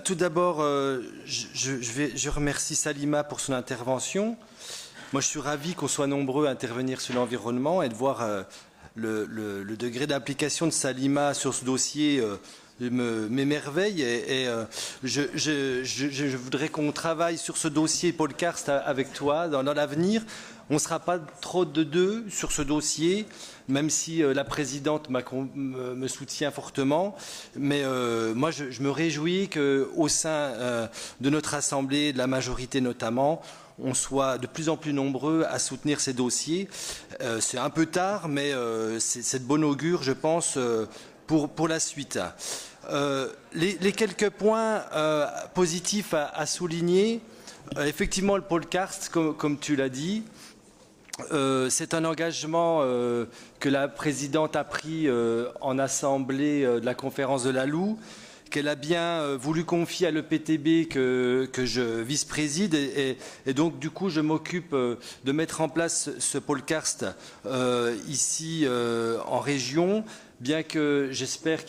Tout d'abord, je remercie Salima pour son intervention. Moi, je suis ravi qu'on soit nombreux à intervenir sur l'environnement et de voir le degré d'implication de Salima sur ce dossier m'émerveille. Je voudrais qu'on travaille sur ce dossier, Paul Karst, avec toi dans l'avenir. On ne sera pas trop de deux sur ce dossier, même si la présidente me soutient fortement. Mais moi, je me réjouis qu'au sein de notre Assemblée, de la majorité notamment, on soit de plus en plus nombreux à soutenir ces dossiers. C'est un peu tard, mais c'est de bon augure, je pense, pour la suite. Les quelques points positifs à souligner, effectivement, le Paul Karst, comme tu l'as dit, c'est un engagement que la présidente a pris en assemblée de la conférence de la Loue, qu'elle a bien voulu confier à l'EPTB que je vice-préside et donc du coup je m'occupe de mettre en place ce Paul Karst ici en région, bien que j'espère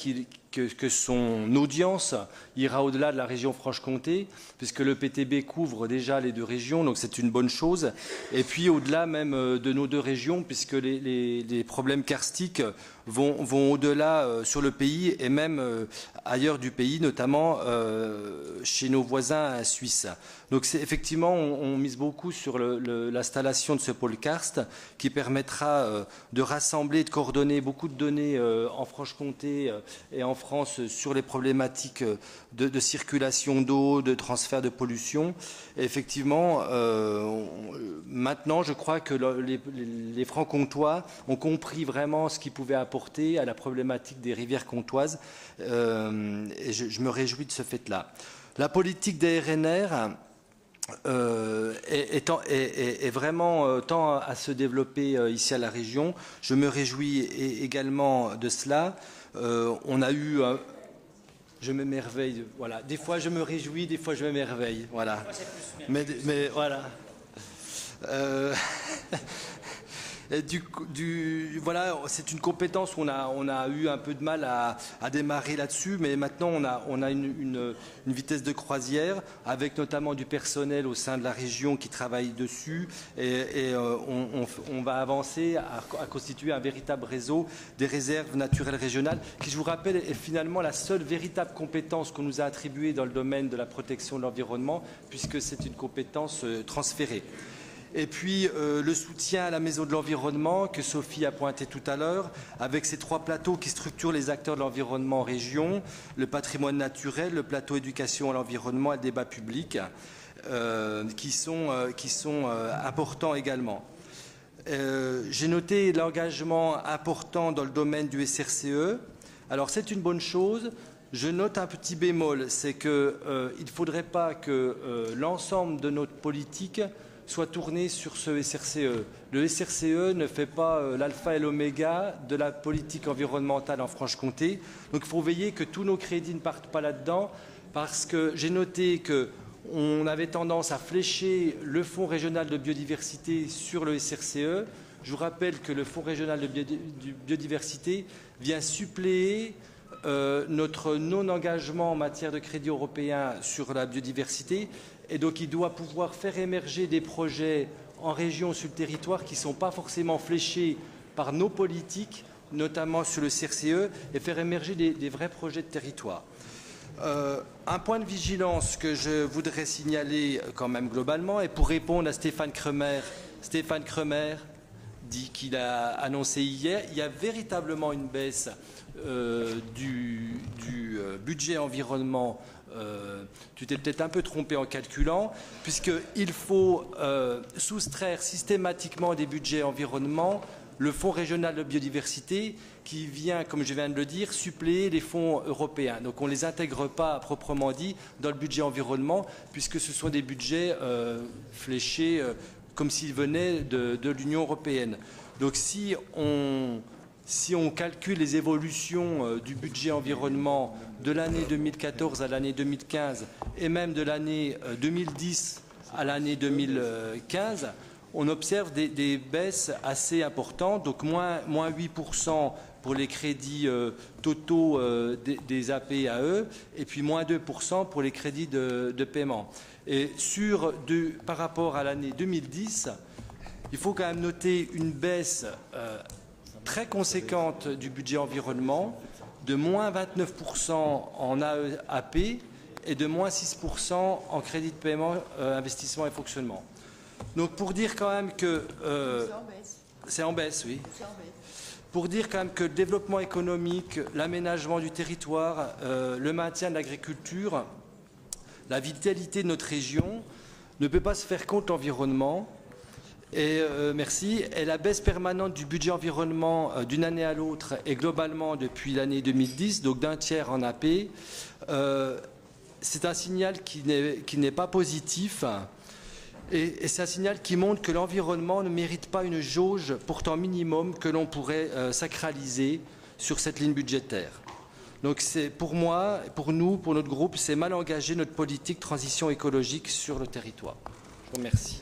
que son audience ira au-delà de la région Franche-Comté, puisque le PTB couvre déjà les deux régions, donc c'est une bonne chose. Et puis au-delà même de nos deux régions, puisque les problèmes karstiques vont au-delà sur le pays et même ailleurs du pays, notamment chez nos voisins suisses. Donc effectivement, on mise beaucoup sur l'installation de ce pôle karst qui permettra de rassembler, de coordonner beaucoup de données en Franche-Comté et en France sur les problématiques de circulation d'eau, de transfert de pollution. Et effectivement, maintenant, je crois que les Francs-Comtois ont compris vraiment ce qu'ils pouvaient apporter à la problématique des rivières comtoises. Et je me réjouis de ce fait-là. La politique des RNR est vraiment tend à se développer ici à la région. Je me réjouis également de cela. On a eu... je m'émerveille, voilà. Des fois je me réjouis, des fois je m'émerveille, voilà. Mais voilà. Voilà, c'est une compétence où on a eu un peu de mal à démarrer là-dessus, mais maintenant on a une vitesse de croisière avec notamment du personnel au sein de la région qui travaille dessus et on va avancer à constituer un véritable réseau des réserves naturelles régionales qui, je vous rappelle, est finalement la seule véritable compétence qu'on nous a attribuée dans le domaine de la protection de l'environnement puisque c'est une compétence transférée. Et puis le soutien à la Maison de l'Environnement que Sophie a pointé tout à l'heure, avec ces trois plateaux qui structurent les acteurs de l'environnement en région, le patrimoine naturel, le plateau éducation à l'environnement et le débat public, qui sont importants également. J'ai noté l'engagement important dans le domaine du SRCE. Alors c'est une bonne chose. Je note un petit bémol, c'est qu'il ne faudrait pas que l'ensemble de notre politique soit tourné sur ce SRCE. Le SRCE ne fait pas l'alpha et l'oméga de la politique environnementale en Franche-Comté. Donc il faut veiller que tous nos crédits ne partent pas là-dedans, parce que j'ai noté qu'on avait tendance à flécher le Fonds régional de biodiversité sur le SRCE. Je vous rappelle que le Fonds régional de biodiversité vient suppléer notre non-engagement en matière de crédit européen sur la biodiversité. Et donc il doit pouvoir faire émerger des projets en région sur le territoire qui ne sont pas forcément fléchés par nos politiques, notamment sur le CRCE, et faire émerger des vrais projets de territoire. Un point de vigilance que je voudrais signaler quand même globalement, et pour répondre à Stéphane Kremer dit qu'il a annoncé hier, il y a véritablement une baisse du budget environnement. Tu t'es peut-être un peu trompé en calculant, puisqu'il faut soustraire systématiquement des budgets environnement le Fonds régional de biodiversité qui vient, comme je viens de le dire, suppléer les fonds européens. Donc on ne les intègre pas à proprement dit dans le budget environnement, puisque ce sont des budgets fléchés comme s'ils venaient de l'Union européenne. Donc si on calcule les évolutions du budget environnement de l'année 2014 à l'année 2015 et même de l'année 2010 à l'année 2015, on observe des baisses assez importantes, donc moins 8% pour les crédits totaux des APAE et puis moins 2% pour les crédits de paiement. Et par rapport à l'année 2010, il faut quand même noter une baisse très conséquente du budget environnement, de moins 29% en AEAP et de moins 6% en crédit de paiement, investissement et fonctionnement. Donc pour dire quand même que... c'est en baisse, oui. Pour dire quand même que le développement économique, l'aménagement du territoire, le maintien de l'agriculture, la vitalité de notre région ne peut pas se faire contre l'environnement. Et merci. Et la baisse permanente du budget environnement d'une année à l'autre et globalement depuis l'année 2010, donc d'un tiers en AP, c'est un signal qui n'est pas positif. Et c'est un signal qui montre que l'environnement ne mérite pas une jauge pourtant minimum que l'on pourrait sacraliser sur cette ligne budgétaire. Donc c'est pour moi, pour nous, pour notre groupe, c'est mal engager notre politique transition écologique sur le territoire. Je vous remercie.